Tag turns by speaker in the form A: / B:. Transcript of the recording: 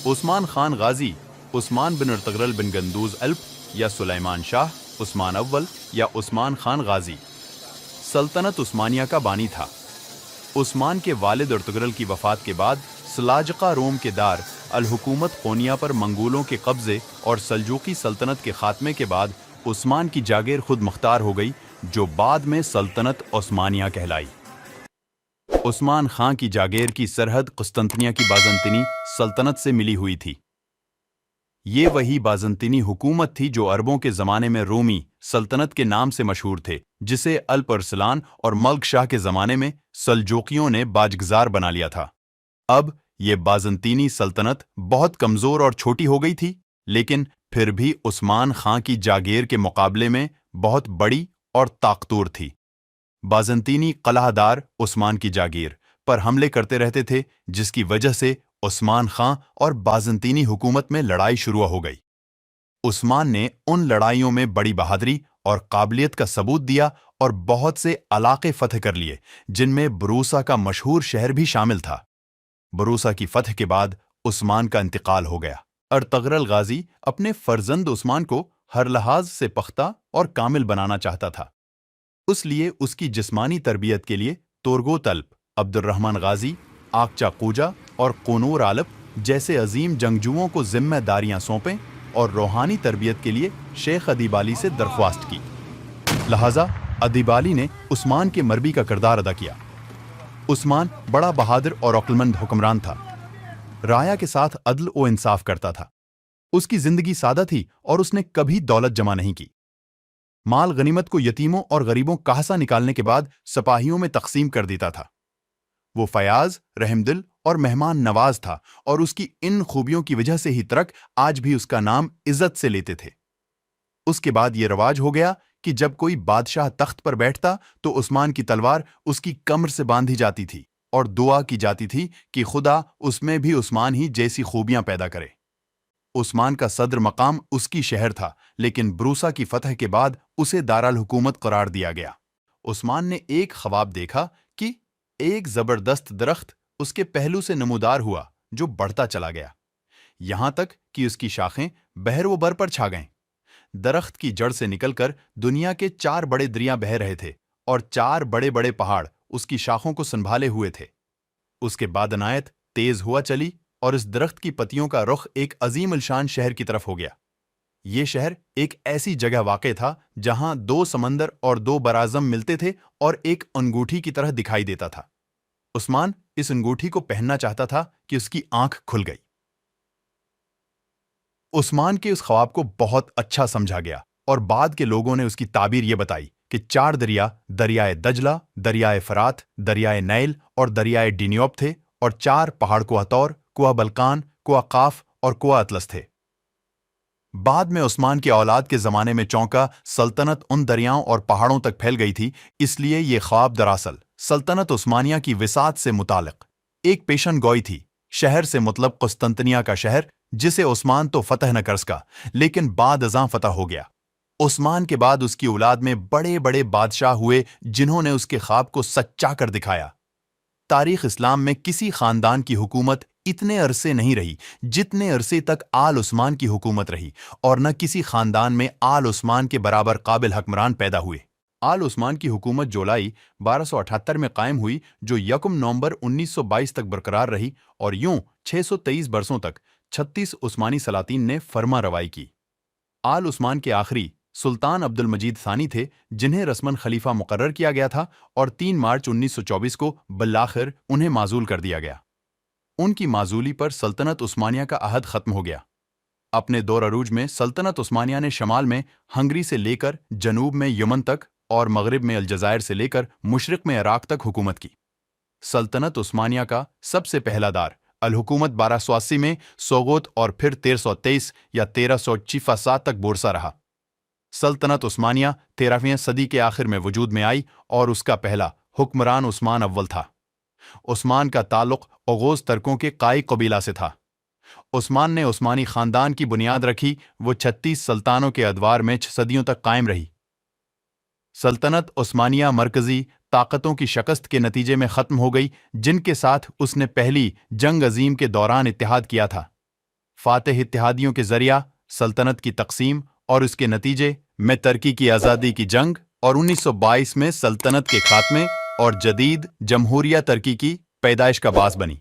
A: عثمان خان غازی، عثمان بن Ertugrul بن گندوز الپ یا سلیمان شاہ، عثمان اول یا عثمان خان غازی سلطنت عثمانیہ کا بانی تھا۔ عثمان کے والد ارطغرل کی وفات کے بعد سلاجقہ روم کے دار الحکومت قونیہ پر منگولوں کے قبضے اور سلجوقی سلطنت کے خاتمے کے بعد عثمان کی جاگیر خود مختار ہو گئی، جو بعد میں سلطنت عثمانیہ کہلائی۔ عثمان خان کی جاگیر کی سرحد قسطنطنیہ کی بازنطینی سلطنت سے ملی ہوئی تھی۔ یہ وہی بازنطینی حکومت تھی جو عربوں کے زمانے میں رومی سلطنت کے نام سے مشہور تھے، جسے الپ ارسلان اور ملک شاہ کے زمانے میں سلجوقیوں نے باجگزار بنا لیا تھا۔ اب یہ بازنطینی سلطنت بہت کمزور اور چھوٹی ہو گئی تھی، لیکن پھر بھی عثمان خان کی جاگیر کے مقابلے میں بہت بڑی اور طاقتور تھی۔ بازنطینی قلعہ دار عثمان کی جاگیر پر حملے کرتے رہتے تھے، جس کی وجہ سے عثمان خان اور بازنطینی حکومت میں لڑائی شروع ہو گئی۔ عثمان نے ان لڑائیوں میں بڑی بہادری اور قابلیت کا ثبوت دیا اور بہت سے علاقے فتح کر لیے، جن میں بروسا کا مشہور شہر بھی شامل تھا۔ بروسا کی فتح کے بعد عثمان کا انتقال ہو گیا۔ ارطغرل غازی اپنے فرزند عثمان کو ہر لحاظ سے پختہ اور کامل بنانا چاہتا تھا، اس لیے اس کی جسمانی تربیت کے لیے تورگوت الپ، عبد الرحمن غازی، آقچا قوجا اور قونور عالپ جیسے عظیم جنگجوؤں کو ذمہ داریاں سونپیں اور روحانی تربیت کے لیے شیخ ادیب علی سے درخواست کی۔ لہٰذا ادیب علی نے عثمان کے مربی کا کردار ادا کیا۔ عثمان بڑا بہادر اور عقلمند حکمران تھا، رعایا کے ساتھ عدل و انصاف کرتا تھا۔ اس کی زندگی سادہ تھی اور اس نے کبھی دولت جمع نہیں کی۔ مال غنیمت کو یتیموں اور غریبوں کا حصہ نکالنے کے بعد سپاہیوں میں تقسیم کر دیتا تھا۔ وہ فیاض، رحم دل اور مہمان نواز تھا، اور اس کی ان خوبیوں کی وجہ سے ہی ترک آج بھی اس کا نام عزت سے لیتے تھے۔ اس کے بعد یہ رواج ہو گیا کہ جب کوئی بادشاہ تخت پر بیٹھتا تو عثمان کی تلوار اس کی کمر سے باندھی جاتی تھی اور دعا کی جاتی تھی کہ خدا اس میں بھی عثمان ہی جیسی خوبیاں پیدا کرے۔ عثمان کا صدر مقام اس کی شہر تھا، لیکن بروسا کی فتح کے بعد اسے دارالحکومت قرار دیا گیا۔ عثمان نے ایک خواب دیکھا کہ ایک زبردست درخت اس کے پہلو سے نمودار ہوا جو بڑھتا چلا گیا، یہاں تک کہ اس کی شاخیں بحر و بر پر چھا گئیں۔ درخت کی جڑ سے نکل کر دنیا کے 4 بڑے دریا بہہ رہے تھے، اور 4 بڑے بڑے پہاڑ اس کی شاخوں کو سنبھالے ہوئے تھے۔ اس کے بعد عنایت تیز ہوا چلی اور اس درخت کی پتیوں کا رخ ایک عظیم الشان شہر کی طرف ہو گیا۔ یہ شہر ایک ایسی جگہ واقع تھا جہاں 2 سمندر اور 2 براعظم ملتے تھے اور ایک انگوٹھی کی طرح دکھائی دیتا تھا۔ عثمان اس انگوٹھی کو پہننا چاہتا تھا کہ اس کی آنکھ کھل گئی۔ عثمان کے اس خواب کو بہت اچھا سمجھا گیا، اور بعد کے لوگوں نے اس کی تعبیر یہ بتائی کہ 4 دریا، دریائے دجلہ، دریائے فرات، دریائے نیل اور دریائے ڈینیوب تھے، اور 4 پہاڑ کوہ طور، کوہ بلقان، کوہ قاف اور کوہ اطلس تھے۔ بعد میں عثمان کی اولاد کے زمانے میں چونکہ سلطنت ان دریاؤں اور پہاڑوں تک پھیل گئی تھی، اس لیے یہ خواب دراصل سلطنت عثمانیہ کی وسعت سے متعلق ایک پیشن گوئی تھی۔ شہر سے مطلب قسطنطنیہ کا شہر، جسے عثمان تو فتح نہ کر سکا، لیکن بعد ازاں فتح ہو گیا۔ عثمان کے بعد اس کی اولاد میں بڑے بڑے بادشاہ ہوئے جنہوں نے اس کے خواب کو سچا کر دکھایا۔ تاریخ اسلام میں کسی خاندان کی حکومت اتنے عرصے نہیں رہی جتنے عرصے تک آل عثمان کی حکومت رہی، اور نہ کسی خاندان میں آل عثمان کے برابر قابل حکمران پیدا ہوئے۔ آل عثمان کی حکومت جولائی 1278 میں قائم ہوئی، جو 1 نومبر 1922 تک برقرار رہی، اور یوں 623 برسوں تک 36 عثمانی سلاطین نے فرما روائی کی۔ آل عثمان کے آخری سلطان عبد المجید ثانی تھے، جنہیں رسماً خلیفہ مقرر کیا گیا تھا، اور 3 مارچ 1924 کو بالآخر انہیں معزول کر دیا گیا۔ ان کی معزولی پر سلطنت عثمانیہ کا عہد ختم ہو گیا۔ اپنے دور عروج میں سلطنت عثمانیہ نے شمال میں ہنگری سے لے کر جنوب میں یمن تک اور مغرب میں الجزائر سے لے کر مشرق میں عراق تک حکومت کی۔ سلطنت عثمانیہ کا سب سے پہلا دار الحکومت 1280 میں سوغوت اور پھر 1323 یا 1367 تک بورسا رہا۔ سلطنت عثمانیہ 13ویں صدی کے آخر میں وجود میں آئی، اور اس کا پہلا حکمران عثمان اول تھا۔ عثمان کا تعلق اوغوز ترکوں کے قائی قبیلہ سے تھا۔ عثمان نے عثمانی خاندان کی بنیاد رکھی، وہ 36 سلطانوں کے ادوار میں 6 صدیوں تک قائم رہی۔ سلطنت عثمانیہ مرکزی طاقتوں کی شکست کے نتیجے میں ختم ہو گئی، جن کے ساتھ اس نے پہلی جنگ عظیم کے دوران اتحاد کیا تھا۔ فاتح اتحادیوں کے ذریعہ سلطنت کی تقسیم اور اس کے نتیجے میں ترکی کی آزادی کی جنگ اور 1922 میں سلطنت کے خاتمے اور جدید جمہوریہ ترکی کی پیدائش کا باعث بنی۔